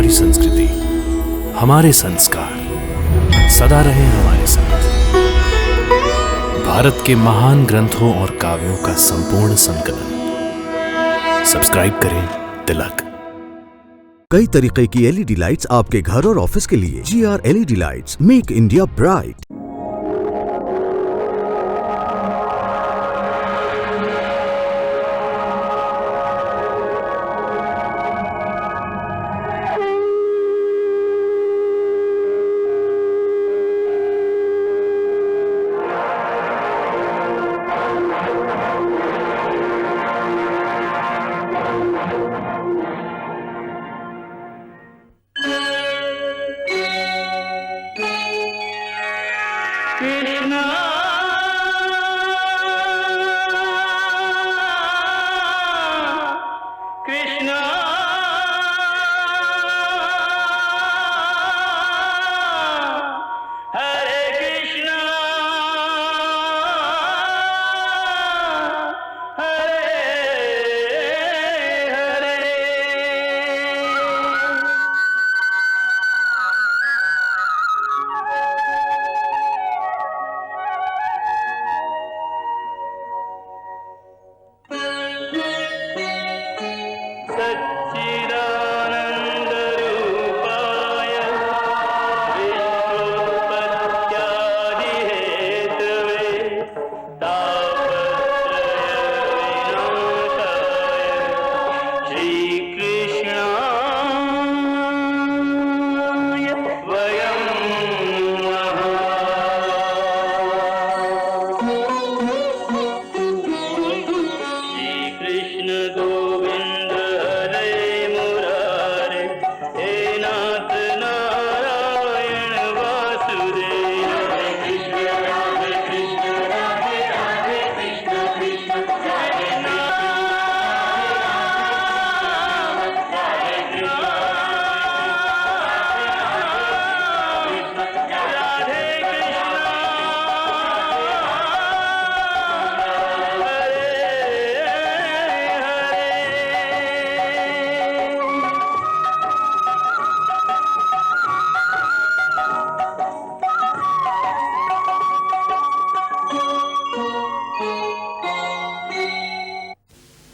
हमारी संस्कृति, हमारे संस्कार सदा रहे हमारे साथ। भारत के महान ग्रंथों और काव्यों का संपूर्ण संकलन। सब्सक्राइब करें तिलक। कई तरीके की एलईडी लाइट्स आपके घर और ऑफिस के लिए। GR LED lights, make India bright.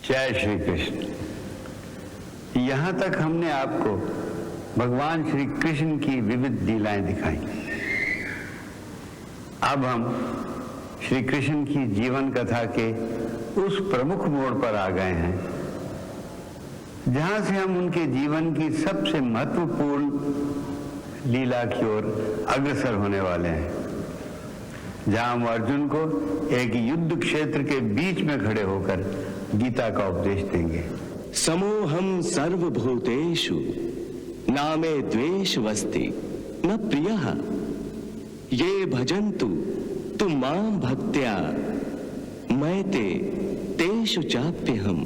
जय श्री कृष्ण। यहाँ तक हमने आपको भगवान श्री कृष्ण की विविध लीलाएं दिखाई। अब हम श्री कृष्ण की जीवन कथा के उस प्रमुख मोड़ पर आ गए हैं जहाँ से हम उनके जीवन की सबसे महत्वपूर्ण लीला की ओर अग्रसर होने वाले हैं, जहाँ हम अर्जुन को एक युद्ध क्षेत्र के बीच में खड़े होकर गीता का उपदेश देंगे। समोहम सर्वभूतेषु नामे द्वेष वस्ति न प्रियः ये भजन्तु तु मां भक्त्या मैते तेषु चाप्यहम्।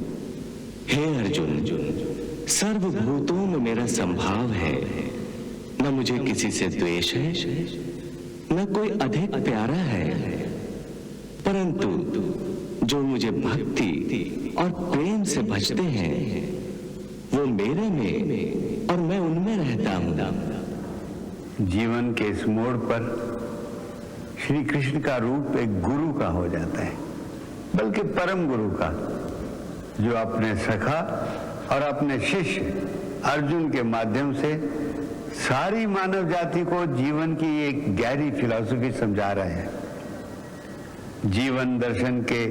हे अर्जुन, सर्वभूतों में मेरा संभाव है, न मुझे किसी से द्वेष है, न कोई अधिक प्यारा है, परंतु जो मुझे भक्ति और प्रेम से भजते हैं वो मेरे में और मैं उनमें रहता हूं। जीवन के इस मोड़ पर श्री कृष्ण का रूप एक गुरु का हो जाता है, बल्कि परम गुरु का, जो अपने सखा और अपने शिष्य अर्जुन के माध्यम से सारी मानव जाति को जीवन की एक गहरी फिलॉसफी समझा रहे हैं, जीवन दर्शन के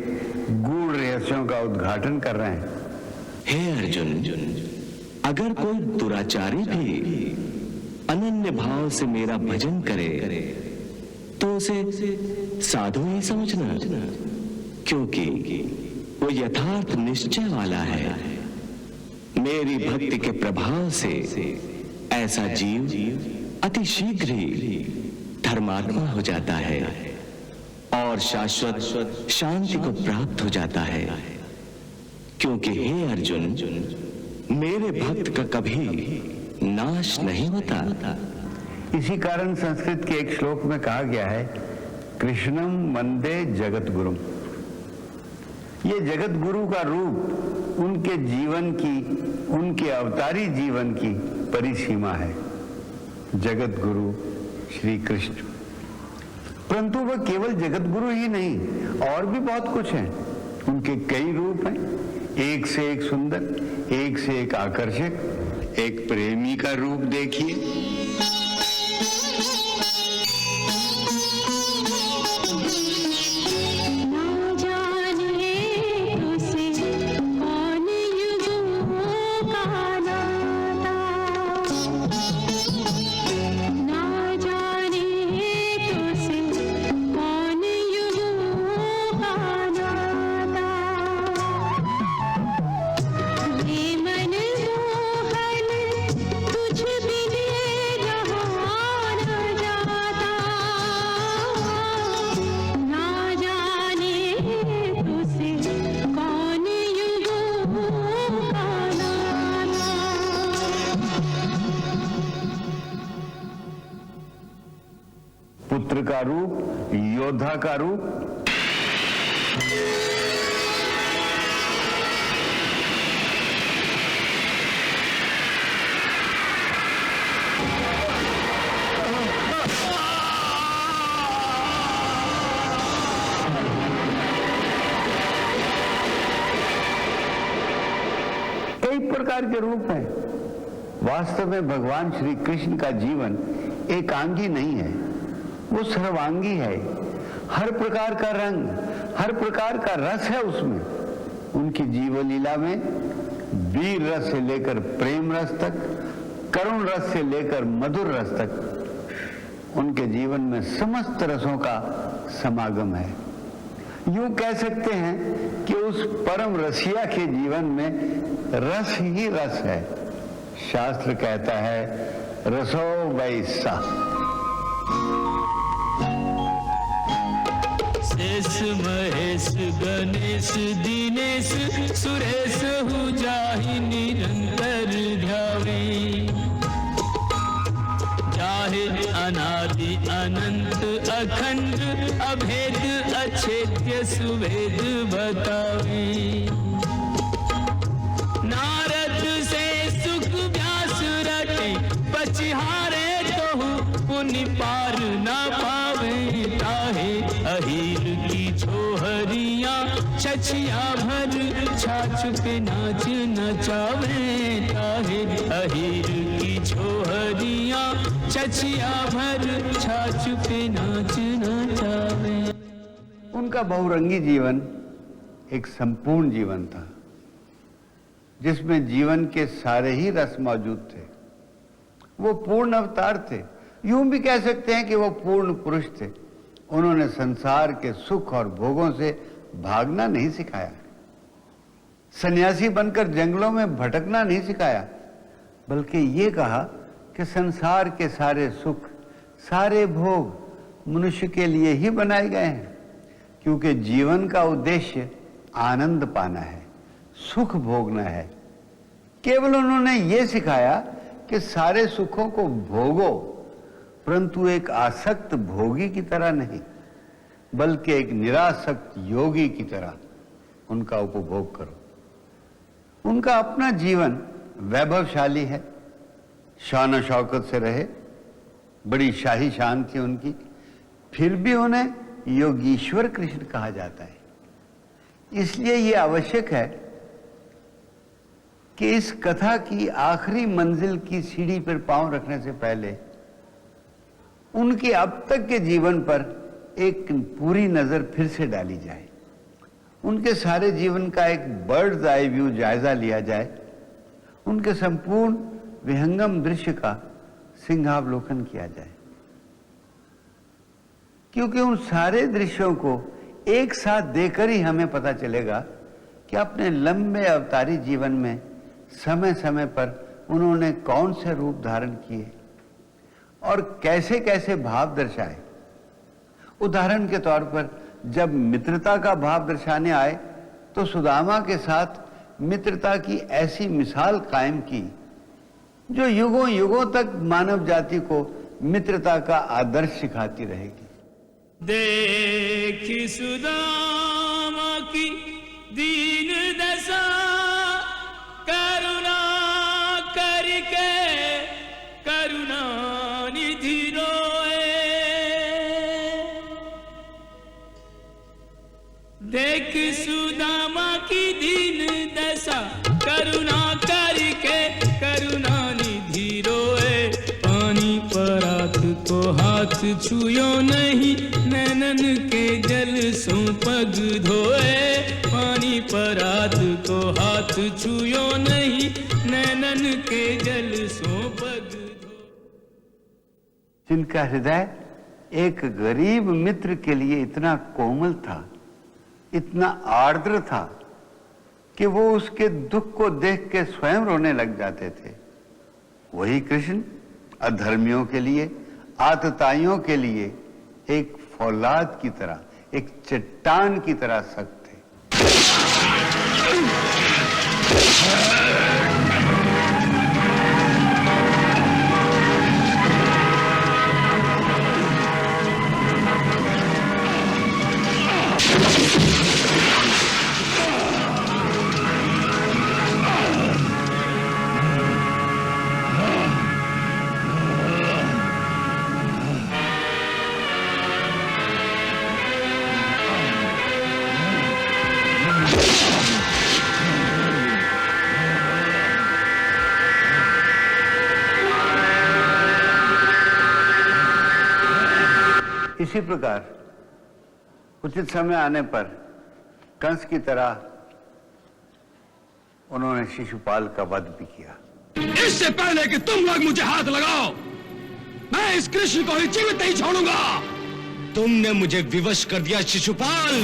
गूढ़ रहस्यों का उद्घाटन कर रहे हैं। हे अर्जुन, अगर कोई दुराचारी भी अनन्य भाव से मेरा भजन करे तो उसे साधु ही समझना, क्योंकि वो यथार्थ निश्चय वाला है। मेरी भक्ति के प्रभाव से ऐसा जीव अति शीघ्र ही धर्मात्मा हो जाता है और शाश्वत शांति को प्राप्त हो जाता है, क्योंकि हे अर्जुन, मेरे भक्त का कभी नाश नहीं होता। इसी कारण संस्कृत के एक श्लोक में कहा गया है, कृष्णम वंदे जगत गुरुम। ये जगत गुरु का रूप उनके जीवन की, उनके अवतारी जीवन की परिसीमा है, जगत गुरु श्री कृष्ण। परंतु वह केवल जगत गुरु ही नहीं, और भी बहुत कुछ है। उनके कई रूप हैं, एक से एक सुंदर, एक से एक आकर्षक। एक प्रेमी का रूप देखिए। पुत्र का रूप, योद्धा का रूप। कई प्रकार के रूप हैं। वास्तव में भगवान श्री कृष्ण का जीवन एकांगी नहीं है, वो सर्वांगी है। हर प्रकार का रंग, हर प्रकार का रस है उसमें। उनकी जीवन लीला में वीर रस से लेकर प्रेम रस तक, करुण रस से लेकर मधुर रस तक उनके जीवन में समस्त रसों का समागम है। यूं कह सकते हैं कि उस परम रसिया के जीवन में रस ही रस है। शास्त्र कहता है रसो वैसा। शेष महेश गणेश दिनेश सुरेश हु जाहि निरंतर ध्यावे, चाहे अनादि अनंत अखंड अभेद अछेद्य सुवेद बतावे। नारद से सुख व्यास रटे पचिहारे तो पुनि पार न पावे। ताहे अहीर की छोहरियां छछिया भर छाछ पे नाच नचावे। ताहे अहीर की छोहरियां छछिया भर छाछ पे नाच नचावे। उनका बहुरंगी जीवन एक संपूर्ण जीवन था, जिसमें जीवन के सारे ही रस मौजूद थे। वो पूर्ण अवतार थे। यूं भी कह सकते हैं कि वो पूर्ण पुरुष थे। उन्होंने संसार के सुख और भोगों से भागना नहीं सिखाया, सन्यासी बनकर जंगलों में भटकना नहीं सिखाया, बल्कि ये कहा कि संसार के सारे सुख, सारे भोग मनुष्य के लिए ही बनाए गए हैं, क्योंकि जीवन का उद्देश्य आनंद पाना है, सुख भोगना है। केवल उन्होंने ये सिखाया कि सारे सुखों को भोगो, परंतु एक आसक्त भोगी की तरह नहीं, बल्कि एक निरासक्त योगी की तरह उनका उपभोग करो। उनका अपना जीवन वैभवशाली है, शान शौकत से रहे, बड़ी शाही शान थी उनकी, फिर भी उन्हें योगीश्वर कृष्ण कहा जाता है। इसलिए ये आवश्यक है कि इस कथा की आखिरी मंजिल की सीढ़ी पर पांव रखने से पहले उनके अब तक के जीवन पर एक पूरी नजर फिर से डाली जाए। उनके सारे जीवन का एक बर्ड्स आई व्यू जायजा लिया जाए। उनके संपूर्ण विहंगम दृश्य का सिंहावलोकन किया जाए, क्योंकि उन सारे दृश्यों को एक साथ देखकर ही हमें पता चलेगा कि अपने लंबे अवतारी जीवन में समय समय पर उन्होंने कौन से रूप धारण किए और कैसे कैसे भाव दर्शाए। उदाहरण के तौर पर जब मित्रता का भाव दर्शाने आए तो सुदामा के साथ मित्रता की ऐसी मिसाल कायम की जो युगों युगों तक मानव जाति को मित्रता का आदर्श सिखाती रहेगी। देखी सुदामा की दीन दशा करुणा करके करुणा निधि रोए। देख सुदामा की दीन दशा करुणा करके करुणा निधि रोए। पानी परात को हाथ छुयो नहीं, नैनन के जल सो पग धोए। पानी परात को हाथ छुयो नहीं, नैनन के जल सो पग धोए। जिनका हृदय एक गरीब मित्र के लिए इतना कोमल था, इतना आर्द्र था कि वो उसके दुख को देख के स्वयं रोने लग जाते थे, वही कृष्ण अधर्मियों के लिए, आतताइयों के लिए एक फौलाद की तरह, एक चट्टान की तरह सख्त थे। इसी प्रकार उचित समय आने पर कंस की तरह उन्होंने शिशुपाल का वध भी किया। इससे पहले कि तुम लोग मुझे हाथ लगाओ, मैं इस कृष्ण को ही जीवित नहीं छोड़ूंगा। तुमने मुझे विवश कर दिया शिशुपाल।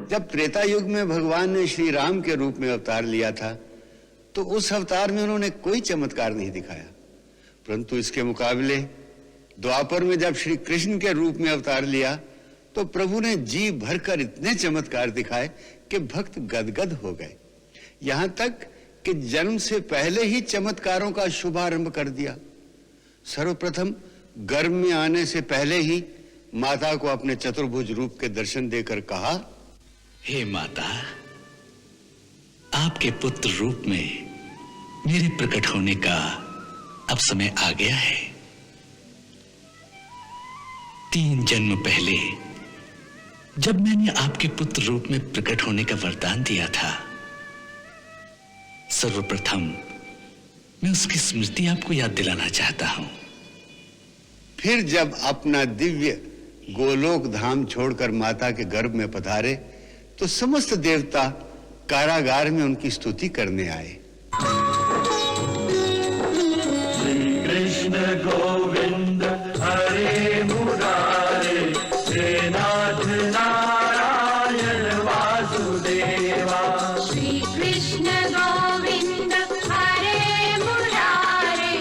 जब त्रेता युग में भगवान ने श्री राम के रूप में अवतार लिया था तो उस अवतार में उन्होंने कोई चमत्कार नहीं दिखाया, परंतु इसके मुकाबले द्वापर में जब श्री कृष्ण के रूप में अवतार लिया तो प्रभु ने जी भरकर इतने चमत्कार दिखाए कि भक्त गदगद हो गए। यहां तक कि जन्म से पहले ही चमत्कारों का शुभारंभ कर दिया। सर्वप्रथम गर्भ में आने से पहले ही माता को अपने चतुर्भुज रूप के दर्शन देकर कहा, हे माता, आपके पुत्र रूप में मेरे प्रकट होने का अब समय आ गया है। 3 जन्म पहले जब मैंने आपके पुत्र रूप में प्रकट होने का वरदान दिया था, सर्वप्रथम मैं उसकी स्मृति आपको याद दिलाना चाहता हूं। फिर जब अपना दिव्य गोलोक धाम छोड़कर माता के गर्भ में पधारे तो समस्त देवता कारागार में उनकी स्तुति करने आए। श्री कृष्ण गोविंद हरे मुरारे, हे नाथ नारायण वासुदेवा। श्री कृष्ण गोविंद हरे मुरारे,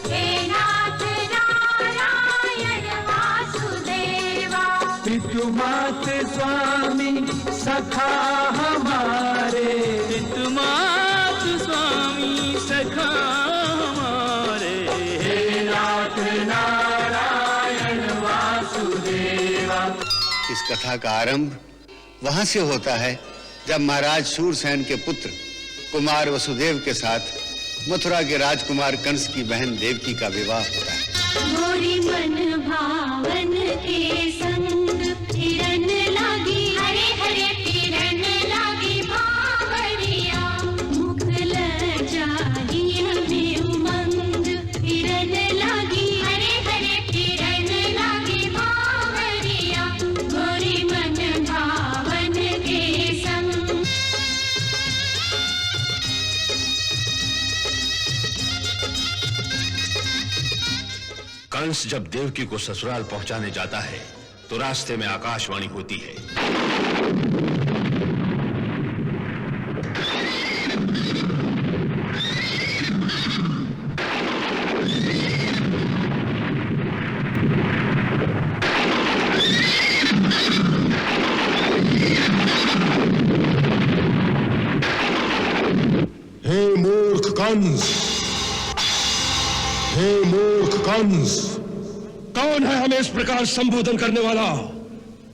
हे नाथ नारायण वासुदेवा। पितुमात स्वामी सखा हमारे, पितुमात स्वामी सखा हमारे, हे नाथ नारायण वासुदेवा। इस कथा का आरंभ वहां से होता है जब महाराज शूरसेन के पुत्र कुमार वसुदेव के साथ मथुरा के राजकुमार कंस की बहन देवकी का विवाह होता है। मोरी मन भावन के संग हिरन लागी, हरे हरे हिरन लागी बावरिया। मुख लजाई हमें उमंग, हिरन लागी, हरे हरे हिरन लागी बावरिया। मोरी मन भावन के संग। कंस कंस जब देवकी को ससुराल पहुंचाने जाता है तो रास्ते में आकाशवाणी होती है। हे मूर्ख कंस, हे मूर्ख कंस, कौन है हमें इस प्रकार संबोधन करने वाला?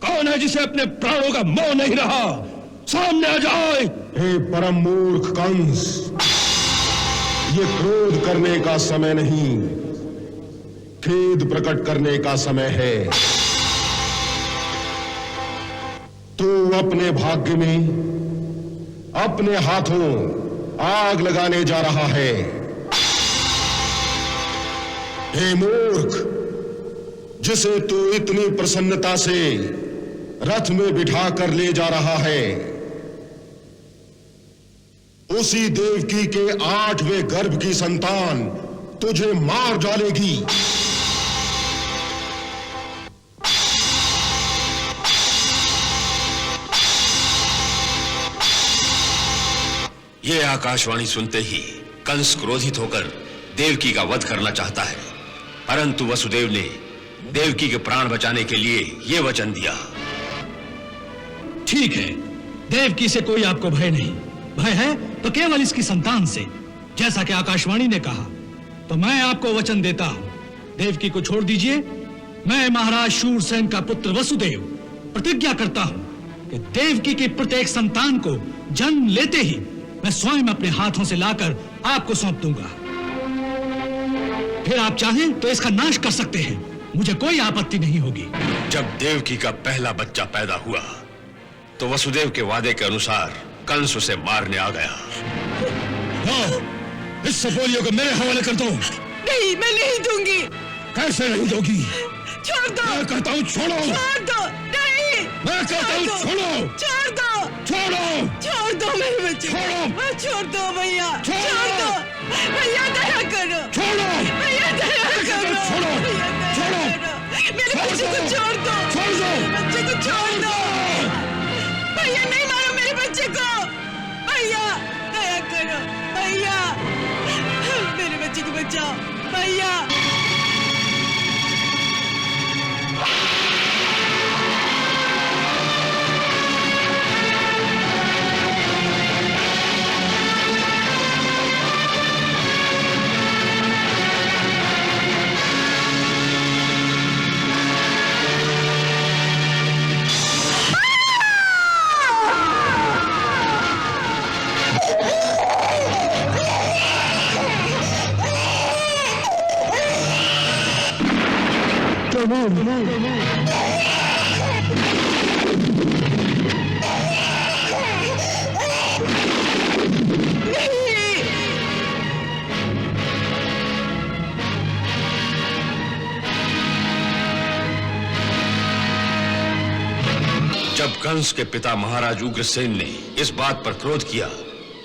कौन है जिसे अपने प्राणों का मोह नहीं रहा? सामने आ जाए। हे परम मूर्ख कंस, ये क्रोध करने का समय नहीं, खेद प्रकट करने का समय है। तू अपने भाग्य में अपने हाथों आग लगाने जा रहा है। हे मूर्ख, जिसे तू इतनी प्रसन्नता से रथ में बिठा कर ले जा रहा है, उसी देवकी के 8वें गर्भ की संतान तुझे मार डालेगी। ये आकाशवाणी सुनते ही कंस क्रोधित होकर देवकी का वध करना चाहता है, परंतु वसुदेव ने देवकी के प्राण बचाने के लिए ये वचन दिया। ठीक है, देवकी से कोई आपको भय नहीं, भय है तो केवल इसकी संतान से। जैसा कि आकाशवाणी ने कहा, तो मैं आपको वचन देता हूं, देवकी को छोड़ दीजिए। मैं महाराज शूरसेन का पुत्र वसुदेव प्रतिज्ञा करता हूं कि देवकी की प्रत्येक संतान को जन्म लेते ही मैं स्वयं अपने हाथों से लाकर आपको सौंप दूंगा। फिर आप चाहें तो इसका नाश कर सकते हैं, मुझे कोई आपत्ति नहीं होगी। जब देवकी का पहला बच्चा पैदा हुआ तो वसुदेव के वादे के अनुसार कंस उसे मारने आ गया। इस सपोलियों को मेरे हवाले कर दो। नहीं, मैं नहीं दूंगी। कैसे नहीं दोगी? छोड़ दो। मैं कहता हूँ छोड़ो। छोड़ दो। नहीं, मैं कहता हूँ छोड़ो। छोड़ दो। छोड़ो। छोड़ दो मेरे बच्चे। छोड़ो। छोड़ दो भैया। छोड़ो। छोड़ दो भैया, दया करो। छोड़ो। भैया दया करो। छोड़ो। भैया दया छोड़ो। करो। मेरे बच्चे को छोड़ दो। छोड़ दो। मेरे बच्चे को छोड़ दो। भैया नहीं मारो मेरे बच्चे को। भैया दया करो। भैया मेरे बच्चे को बचाओ। भैया जब कंस के पिता महाराज उग्रसेन ने इस बात पर क्रोध किया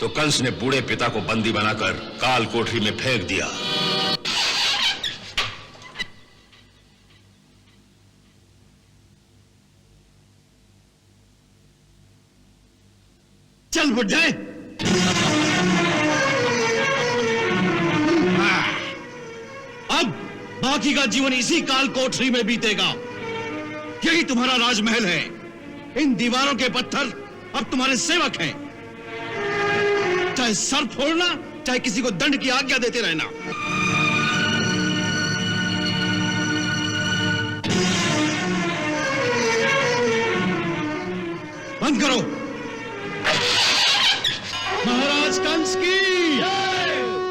तो कंस ने बूढ़े पिता को बंदी बनाकर काल कोठरी में फेंक दिया। चल बुढ़े, अब बाकी का जीवन इसी काल कोठरी में बीतेगा। यही तुम्हारा राजमहल है। इन दीवारों के पत्थर अब तुम्हारे सेवक हैं। चाहे सर फोड़ना, चाहे किसी को दंड की आज्ञा देते रहना। बंद करो। महाराज कंस की,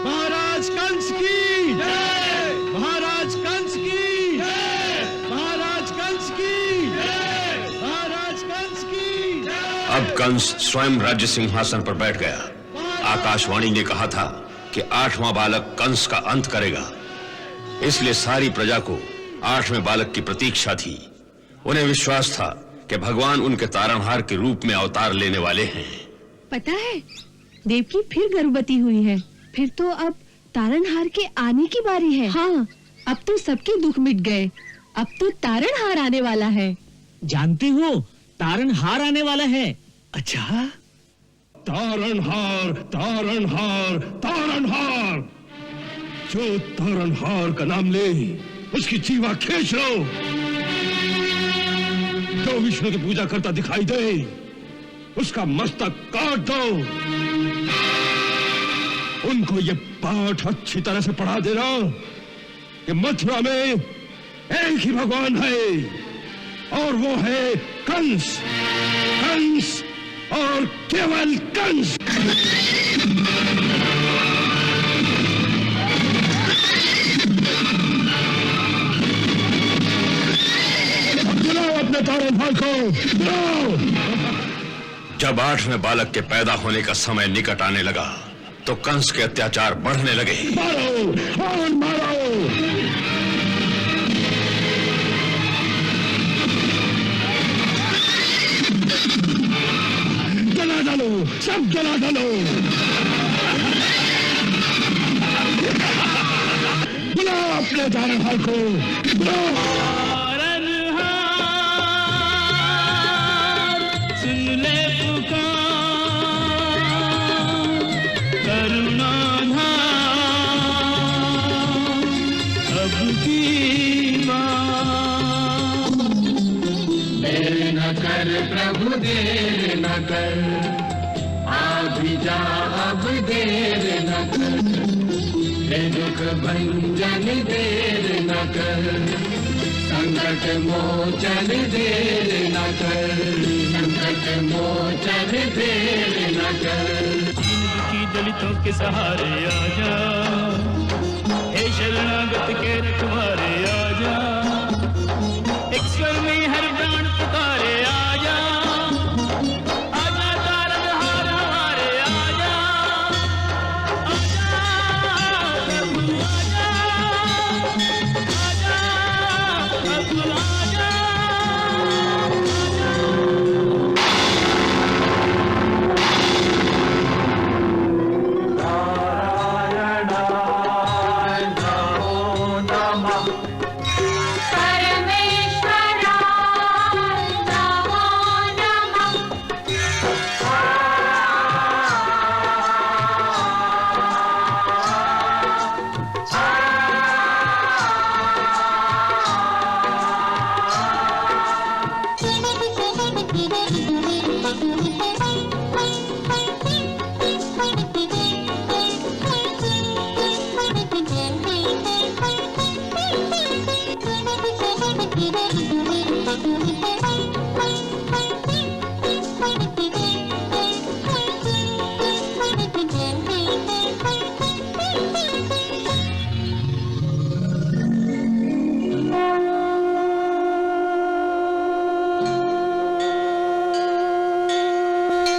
महाराज कंस की, महाराज कंस की, महाराज कंस की, महाराज कंस की। अब कंस स्वयं राज्य सिंहासन पर बैठ गया। आकाशवाणी ने कहा था कि 8वां बालक कंस का अंत करेगा, इसलिए सारी प्रजा को 8वें बालक की प्रतीक्षा थी। उन्हें विश्वास था कि भगवान उनके तारणहार के रूप में अवतार लेने वाले हैं। पता है, देवकी फिर गर्भवती हुई है। फिर तो अब तारणहार के आने की बारी है। हाँ, अब तो सबके दुख मिट गए। अब तो तारणहार आने वाला है। जानती हो, तारणहार आने वाला है। अच्छा, तारणहार, तारणहार, तारणहार। जो तारणहार का नाम ले उसकी जीवा खींच लो। जो विष्णु की पूजा करता दिखाई दे उसका मस्तक काट दो। उनको ये पाठ अच्छी तरह से पढ़ा देना कि मथुरा में एक ही भगवान है और वो है कंस। कंस और केवल कंस। बुलाओ अपने तारणहार को, बुलाओ। जब 8वें बालक के पैदा होने का समय निकट आने लगा तो कंस के अत्याचार बढ़ने लगे। मारो और मारो। जला डालो, सब जला डालो। बुलाओ अपने तारणहार को, बुलाओ। प्रभु देर न कर, आ भी जा अब देर न कर, हे दुख भंजन देर न कर, संकट मोचन देर न कर, संकट मोचन देर न कर। की दलितों के सहारे आजा, हे शरणागत के रखवारे आजा, एक स्वर में हर प्राण पुकारे आजा, आजा तारणहार हमारे आजा, आजा प्रभु आजा, आजा प्रभु आजा।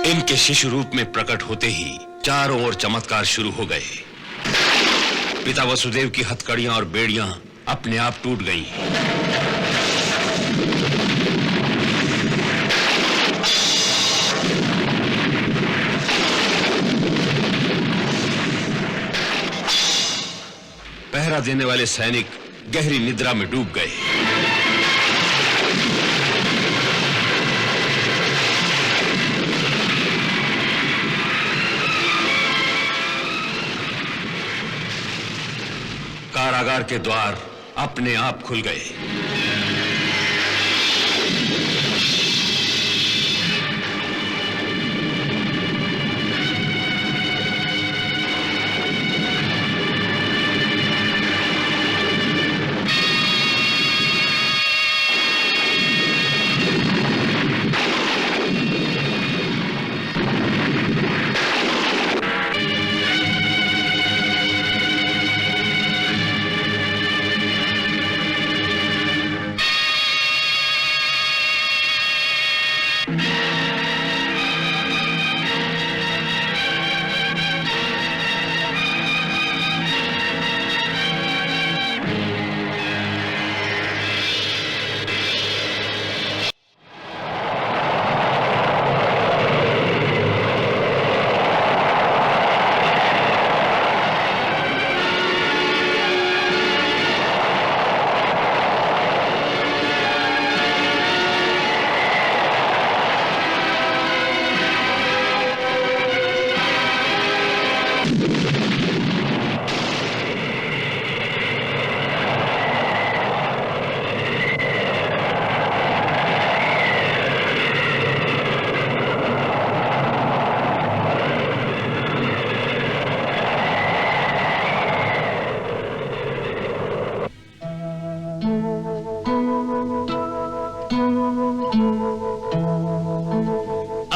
इनके शिशु रूप में प्रकट होते ही चारों ओर चमत्कार शुरू हो गए। पिता वसुदेव की हथकड़ियां और बेड़ियां अपने आप टूट गईं। पहरा देने वाले सैनिक गहरी निद्रा में डूब गए। कारागार के द्वार अपने आप खुल गए।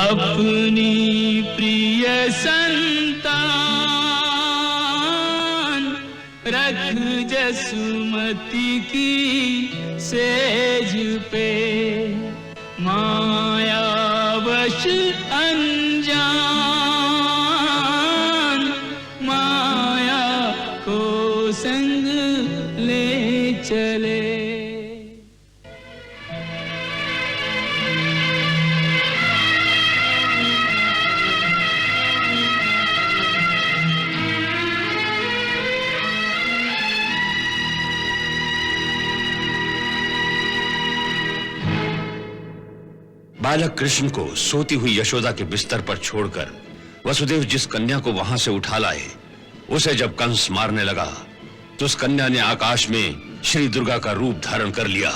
अपनी प्रिय संतान रख जसुमती की सेज पे, मायावश अनजान माया को संग ले चले। बालक कृष्ण को सोती हुई यशोदा के बिस्तर पर छोड़कर वसुदेव जिस कन्या को वहां से उठा लाए, उसे जब कंस मारने लगा तो उस कन्या ने आकाश में श्री दुर्गा का रूप धारण कर लिया।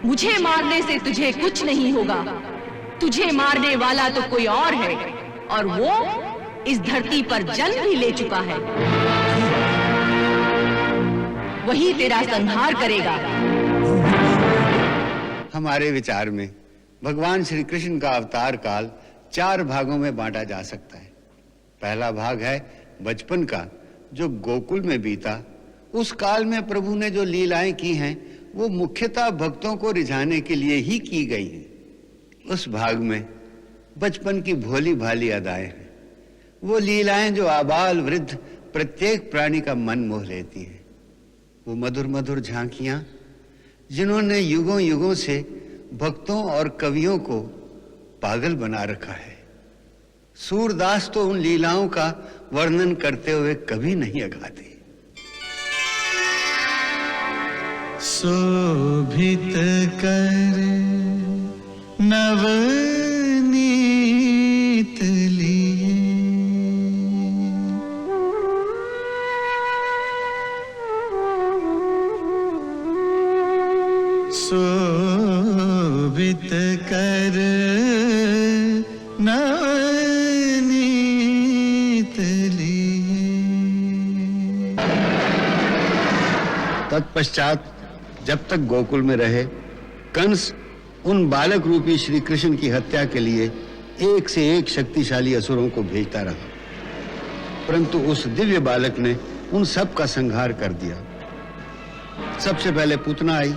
मुझे मारने से तुझे कुछ नहीं होगा। तुझे मारने वाला तो कोई और है, और वो इस धरती पर जन्म भी ले चुका है। वही तेरा संहार करेगा। हमारे विचार में भगवान श्री कृष्ण का अवतार काल 4 भागों में बांटा जा सकता है। पहला भाग है बचपन का, जो गोकुल में बीता। उस काल में प्रभु ने जो लीलाएं की हैं वो मुख्यतः भक्तों को रिझाने के लिए ही की गई हैं। उस भाग में बचपन की भोली भाली अदाएं हैं, वो लीलाएं जो आबाल वृद्ध प्रत्येक प्राणी का मन मोह लेती हैं। वो मधुर मधुर झांकियां जिन्होंने युगों युगों से भक्तों और कवियों को पागल बना रखा है। सूरदास तो उन लीलाओं का वर्णन करते हुए कभी नहीं अघाते। शोभित कर नवनीत लिए, शोभित कर नवनीत लिए। तत्पश्चात जब तक गोकुल में रहे, कंस उन बालक रूपी श्री कृष्ण की हत्या के लिए एक से एक शक्तिशाली असुरों को भेजता रहा, परंतु उस दिव्य बालक ने उन सब का संहार कर दिया। सबसे पहले पूतना आई।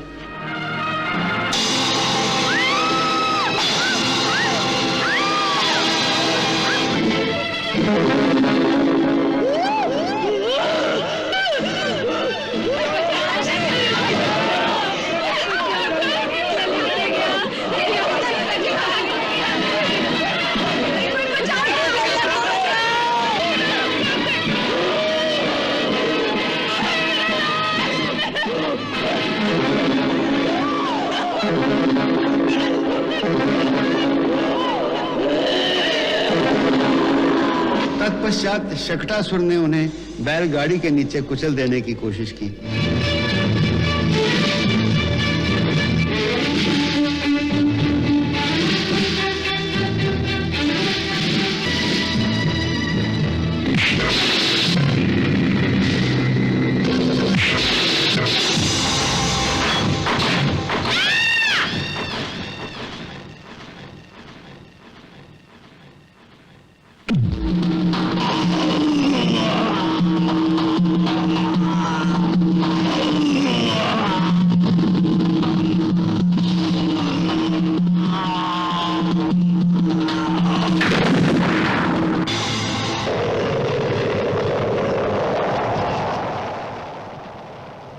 तत्पश्चात शकटासुर ने उन्हें बैलगाड़ी के नीचे कुचल देने की कोशिश की।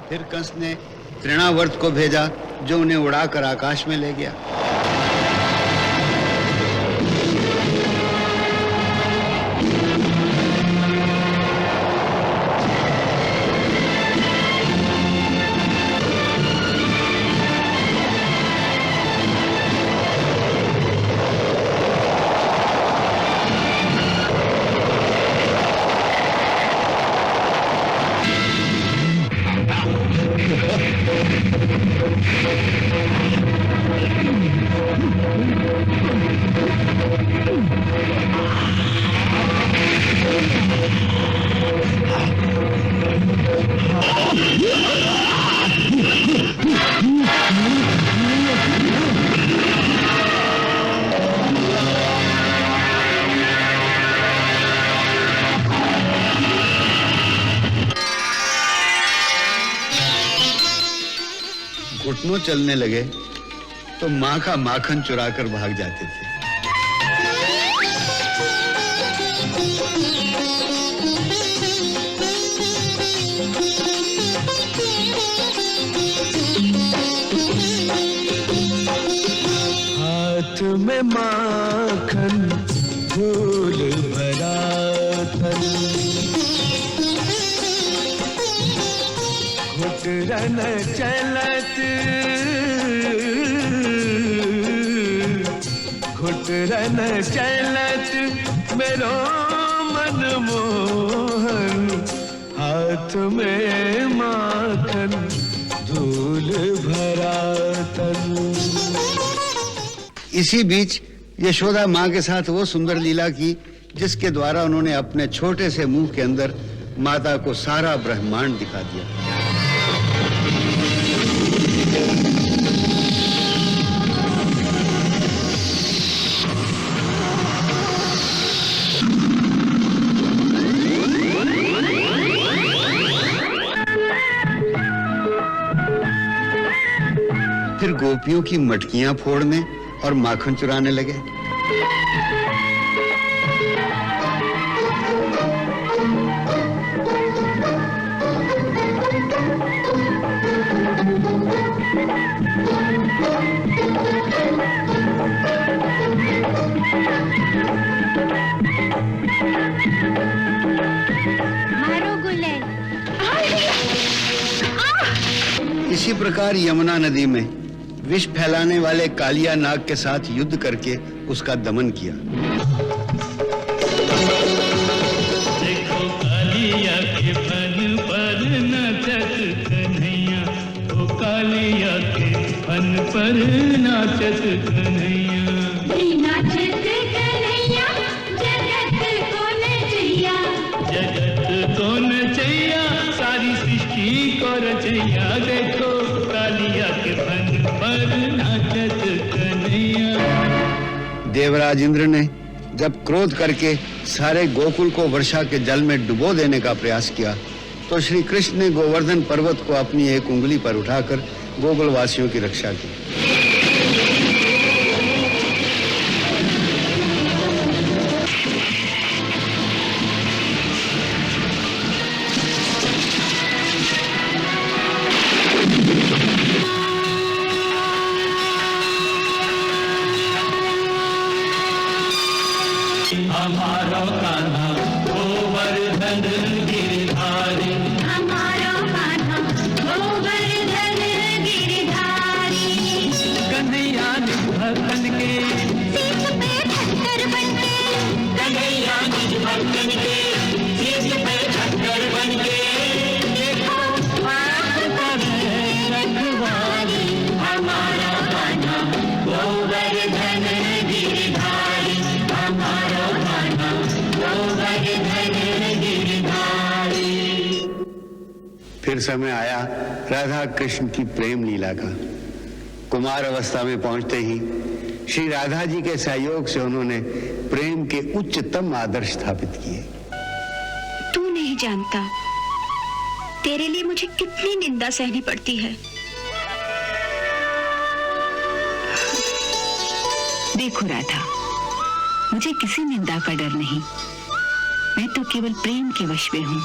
फिर कंस ने तृणावर्त को भेजा, जो उन्हें उड़ाकर आकाश में ले गया। घुटनों चलने लगे तो माँ का माखन चुराकर भाग जाते थे। हाथ में माखन धूल भरा तन, घुटरन चलत घुटरन चलत मेरो मन मोहन, हाथ में माखन धूल भरा तन। इसी बीच यशोदा माँ के साथ वो सुंदर लीला की जिसके द्वारा उन्होंने अपने छोटे से मुंह के अंदर माता को सारा ब्रह्मांड दिखा दिया। फिर गोपियों की मटकियां फोड़ने और माखन चुराने लगे। मारो गुलेल। इसी प्रकार यमुना नदी में विष फैलाने वाले कालिया नाग के साथ युद्ध करके उसका दमन किया। देखो कालिया के फन पर नाचत कन्हैया, ओ कालिया के फन पर नाचत कन्हैया। नाचत कन्हैया जगत को नचैया, जगत को नचैया सारी सृष्टि को रचैया। देखो कालिया के फन पर नाचत कन्हैया। देवराज इंद्र ने जब क्रोध करके सारे गोकुल को वर्षा के जल में डुबो देने का प्रयास किया तो श्री कृष्ण ने गोवर्धन पर्वत को अपनी एक उंगली पर उठाकर गोकुल वासियों की रक्षा की। हमारा कान्हा गोवर्धन गिरधारी, हमारा कान्हा गोवर्धन गिरधारी। कन्हैया निज भक्तन के शीश पे ठक्कर बनके, कन्हैया निज भक्तन के शीश पे ठक्कर बनके। देखो पाप करे रखवारी, हमारा कान्हा गोवर्धन गिरधारी, हमारा कान्हा गोवर्धन गिरधारी। फिर समय आया राधा कृष्ण की प्रेम लीला का। कुमार अवस्था में पहुंचते ही श्री राधा जी के सहयोग से उन्होंने प्रेम के उच्चतम आदर्श स्थापित किए। तू नहीं जानता तेरे लिए मुझे कितनी निंदा सहनी पड़ती है। देखो राधा, मुझे किसी निंदा का डर नहीं। मैं तो केवल प्रेम के वश में हूँ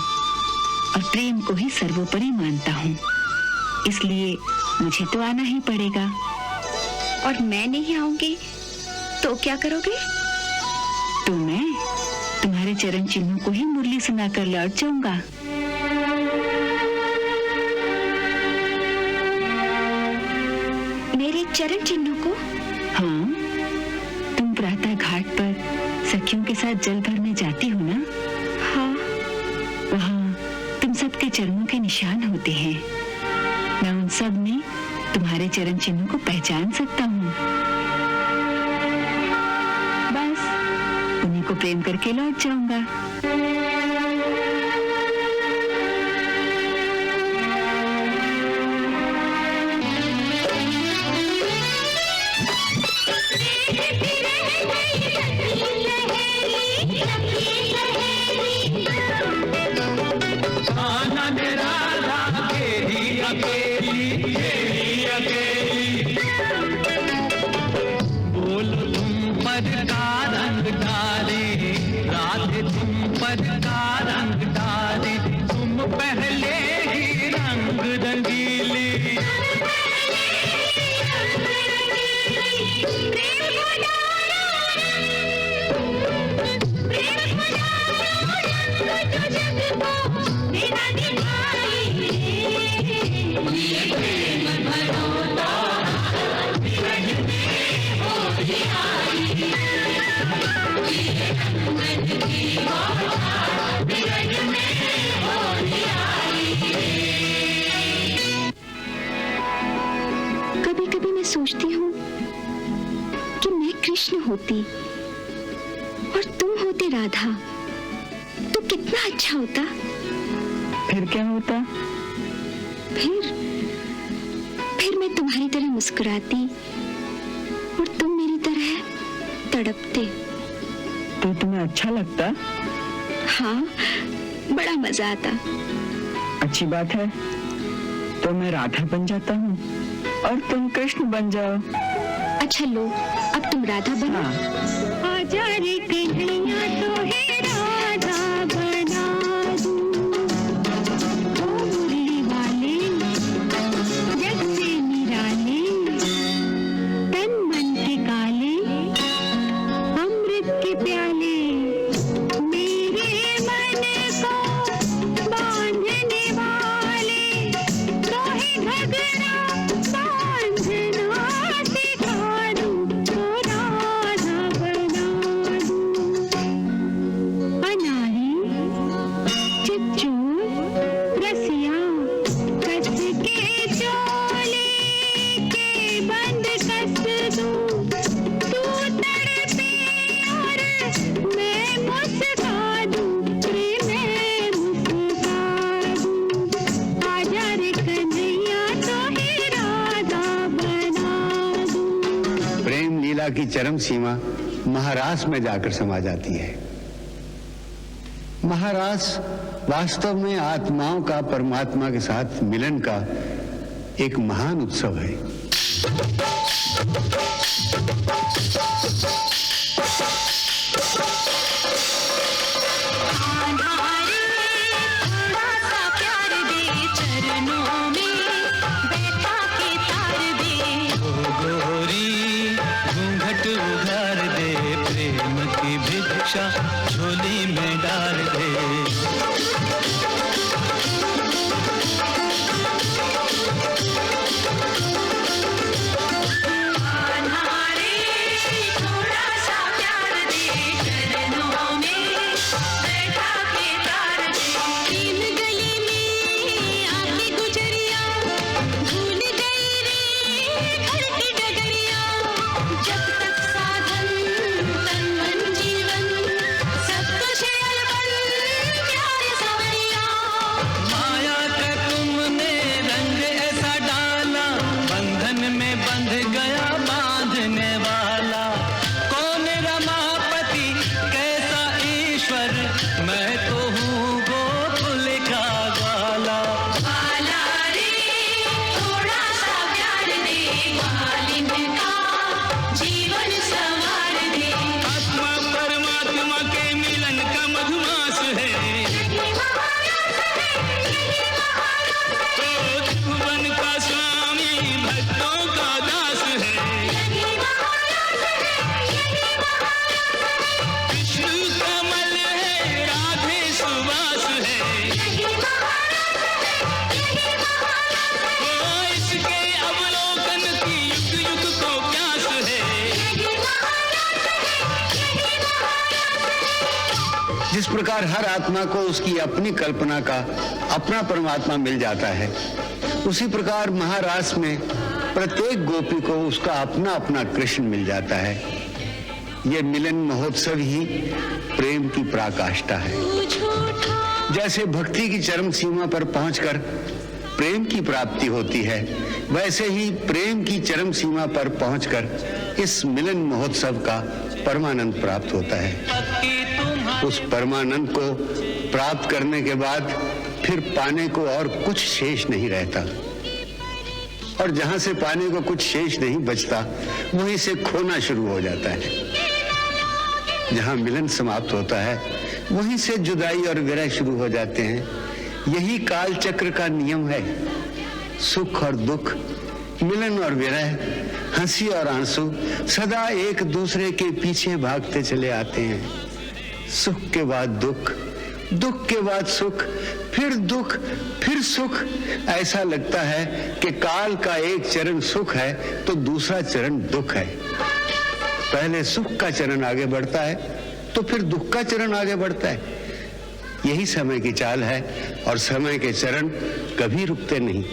और प्रेम को ही सर्वोपरि मानता हूँ। इसलिए मुझे तो आना ही पड़ेगा। और मैं नहीं आऊंगी तो क्या करोगे? तो मैं तुम्हारे चरण चिन्हों को ही मुरली सुनाकर लौट जाऊंगा। मेरे चरण चिन्हों को? हाँ, तुम प्रातः घाट पर सखियों के साथ जल भरने जाती हो ना? हाँ। वहाँ तुम सबके चरणों के निशान होते हैं। मैं उन सब में तुम्हारे चरण चिन्हों को पहचान सकता हूँ। बस उन्हीं को प्रेम करके लौट जाऊंगा। कभी कभी मैं सोचती हूँ कि मैं कृष्ण होती और तुम होते राधा तो कितना अच्छा होता। फिर क्या होता? फिर मैं तुम्हारी तरह मुस्कुराती और तुम मेरी तरह तड़पते। तो तुम्हें अच्छा लगता? हाँ, बड़ा मजा आता। अच्छी बात है, तो मैं राधा बन जाता हूँ और तुम कृष्ण बन जाओ। अच्छा लो, अब तुम राधा बनो। आजा रे कन्हैया तो है राधा बना दूं, ओ मुरली वाले जग से निराले, तन मन के काले अमृत के प्याले, मेरे मन को बांधने वाले, तो ही घगरा बांधना सिखा दूं, तो राधा बना दूं। अनारी चिच्चूर रसिया कस के चोले के बंद कस दूं, तू तड़पे और मैं मुस्का दूं, रे मैं मुस्का दूं। आजा रे कन्हैया तो है राधा बना दूं। प्रेम लीला की चरम सीमा महारास में जाकर समा जाती है। महारास वास्तव में आत्माओं का परमात्मा के साथ मिलन का एक महान उत्सव है। थोड़ा सा प्यार दे, चरणों में बैठा के तार दे। गोरी घूंघट उघार दे, प्रेम की भिक्षा झोली में डाल दे। थोड़ा सा प्यार दे, चरणों में बैठा के तार दे। तीन गली में आके गुजरिया, भूल गई रे घर की डगरिया। जब तक साधन तन मन जीवन, सब कुछ अलबन प्यार सवरिया। माया का तुमने रंग ऐसा डाला, बंधन में बंध गया बांधने वाला। कौन रमापति कैसा ईश्वर, मैं तो हूँ गोकुल का ग्वाला। वाला रे थोड़ा सा प्यार दे, मालिन का जीवन संवार दे। आत्मा परमात्मा के मिलन का मधुमास है, तो त्रिभुवन का स्वामी भक्तों का दास है। विष्णु कमल है, राधे सुवास है, ओ इसके अवलोकन की युग युग को प्यास है। जिस प्रकार हर आत्मा को उसकी अपनी कल्पना का अपना परमात्मा मिल जाता है, उसी प्रकार महारास में प्रत्येक गोपी को उसका अपना अपना कृष्ण मिल जाता है। ये मिलन महोत्सव ही प्रेम की पराकाष्ठा है। जैसे भक्ति की चरम सीमा पर पहुंचकर प्रेम की प्राप्ति होती है, वैसे ही प्रेम की चरम सीमा पर पहुंचकर इस मिलन महोत्सव का परमानंद प्राप्त होता है। उस परमानंद को प्राप्त करने के बाद फिर पाने को और कुछ शेष नहीं रहता, और जहां से पाने को कुछ शेष नहीं बचता वहीं से खोना शुरू हो जाता है। जहां मिलन समाप्त होता है वहीं से जुदाई और विरह शुरू हो जाते हैं। यही काल चक्र का नियम है। सुख और दुख, मिलन और विरह, हंसी और आंसू सदा एक दूसरे के पीछे भागते चले आते हैं। सुख के बाद दुख, दुख के बाद सुख, फिर दुख, फिर सुख। ऐसा लगता है कि काल का एक चरण सुख है तो दूसरा चरण दुख है। पहले सुख का चरण आगे बढ़ता है तो फिर दुख का चरण आगे बढ़ता है। यही समय की चाल है और समय के चरण कभी रुकते नहीं,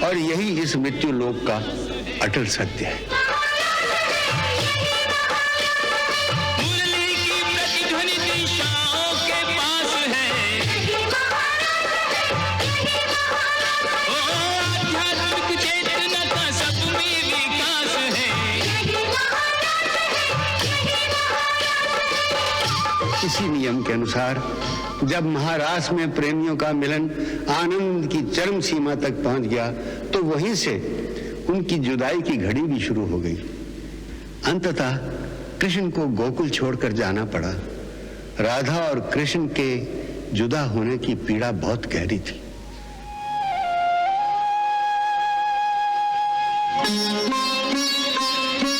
और यही इस मृत्यु लोक का अटल सत्य है। इसी नियम के अनुसार जब महारास में प्रेमियों का मिलन आनंद की चरम सीमा तक पहुंच गया तो वहीं से उनकी जुदाई की घड़ी भी शुरू हो गई। अंततः कृष्ण को गोकुल छोड़कर जाना पड़ा। राधा और कृष्ण के जुदा होने की पीड़ा बहुत गहरी थी।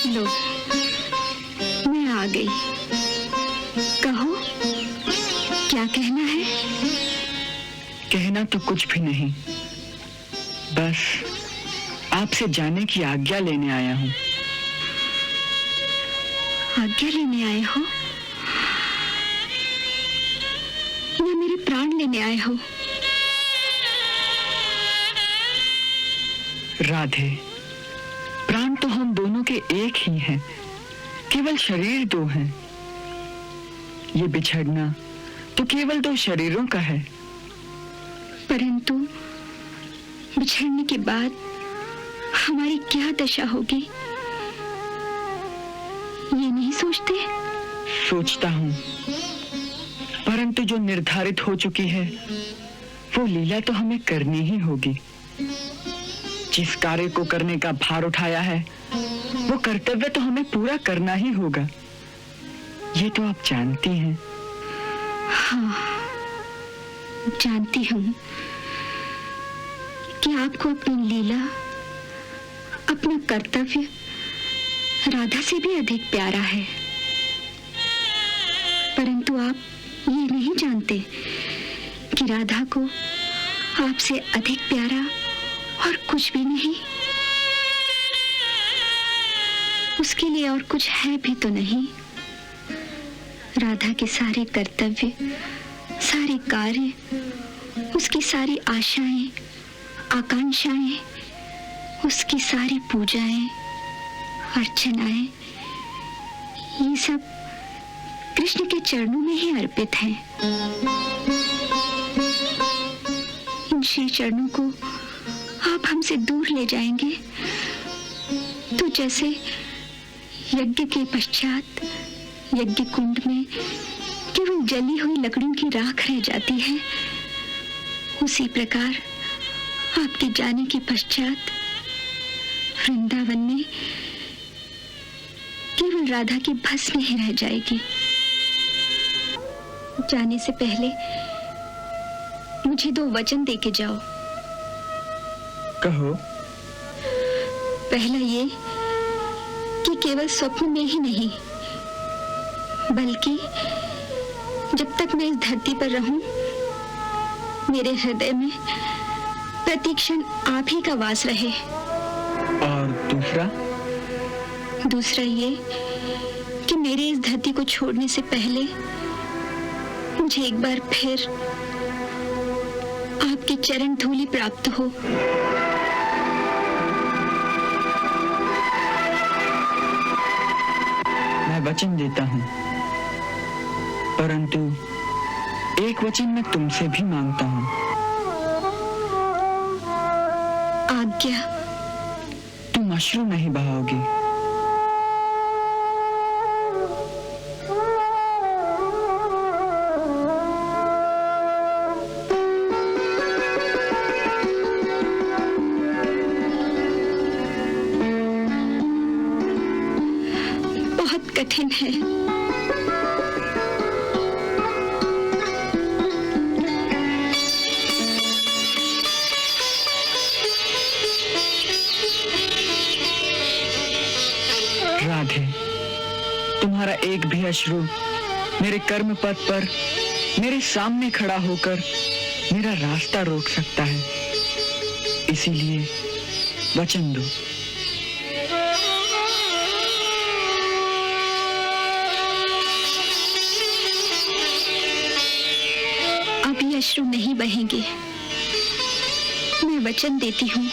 लो, मैं आ गई। कहो, क्या कहना है? कहना तो कुछ भी नहीं, बस आपसे जाने की आज्ञा लेने आया हूँ। आज्ञा लेने आए हो या मेरे प्राण लेने आए हो? राधे, प्राण तो हम दोनों के एक ही हैं, केवल शरीर दो हैं। ये बिछड़ना तो केवल दो शरीरों का है। परंतु बिछड़ने के बाद हमारी क्या दशा होगी, ये नहीं सोचते? सोचता हूँ, परंतु जो निर्धारित हो चुकी है वो लीला तो हमें करनी ही होगी। जिस कार्य को करने का भार उठाया है वो कर्तव्य तो हमें पूरा करना ही होगा। ये तो आप जानती हैं। हाँ, जानती हूँ कि आपको अपनी लीला, अपना कर्तव्य राधा से भी अधिक प्यारा है, परंतु आप ये नहीं जानते कि राधा को आपसे अधिक प्यारा और कुछ भी नहीं। उसके लिए और कुछ है भी तो नहीं। राधा के सारे कर्तव्य, सारे कार्य, उसकी सारी आशाएं, आकांक्षाएं, उसकी सारी पूजाएं, अर्चनाएं, ये सब कृष्ण के चरणों में ही अर्पित हैं। इन श्री चरणों को आप हमसे दूर ले जाएंगे तो जैसे यज्ञ के पश्चात यज्ञ कुंड में केवल जली हुई लकड़ियों की राख रह जाती है, उसी प्रकार आपके जाने के पश्चात वृंदावन में केवल राधा की भस्म ही रह जाएगी। जाने से पहले मुझे 2 वचन देके जाओ। कहो। पहला ये कि केवल स्वप्न में ही नहीं, बल्कि जब तक मैं इस धरती पर रहूं, मेरे हृदय में प्रतिक्षण आप ही का वास रहे। और दूसरा ये कि मेरे इस धरती को छोड़ने से पहले मुझे एक बार फिर आपकी चरण धूलि प्राप्त हो। मैं वचन देता हूँ, परंतु एक वचन मैं तुमसे भी मांगता हूँ। आज्ञा। तुम अश्रु नहीं बहाओगी। बहुत कठिन है। राधे, तुम्हारा एक भी अश्रु मेरे कर्म पथ पर मेरे सामने खड़ा होकर मेरा रास्ता रोक सकता है। इसीलिए वचन दो। अब ये अश्रु नहीं बहेंगे। मैं वचन देती हूँ।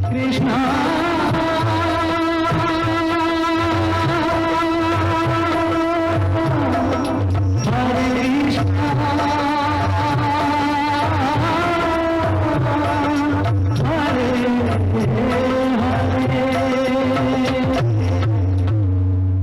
कृष्णा।